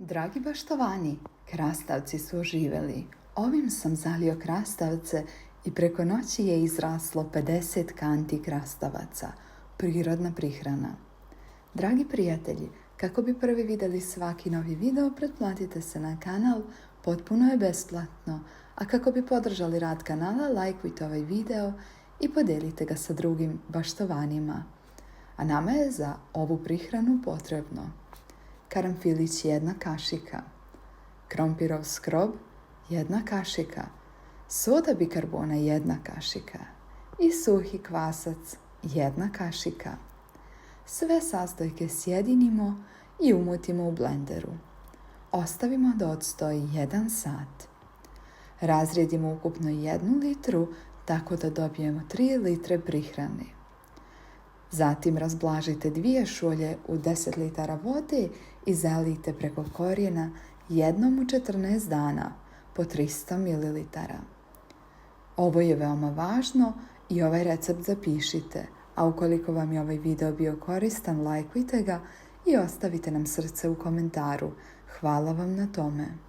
Dragi baštovani, krastavci su oživeli. Ovim sam zalio krastavce i preko noći je izraslo 50 kanti krastavaca. Prirodna prihrana. Dragi prijatelji, kako bi prvi vidjeli svaki novi video, pretplatite se na kanal, potpuno je besplatno. A kako bi podržali rad kanala, lajkujte ovaj video i podijelite ga sa drugim baštovanima. A nama je za ovu prihranu potrebno karanfilić 1 kašika, krompirov skrob 1 kašika, soda bikarbona 1 kašika i suhi kvasac 1 kašika. Sve sastojke sjedinimo i umutimo u blenderu. Ostavimo da odstoji 1 sat. Razrijedimo ukupno 1 litru tako da dobijemo 3 litre prihrane. Zatim razblažite 2 šolje u 10 litara vode i zalijte preko korijena jednom u 14 dana po 300 ml. Ovo je veoma važno i ovaj recept zapišite, a ukoliko vam je ovaj video bio koristan, lajkujte ga i ostavite nam srce u komentaru. Hvala vam na tome.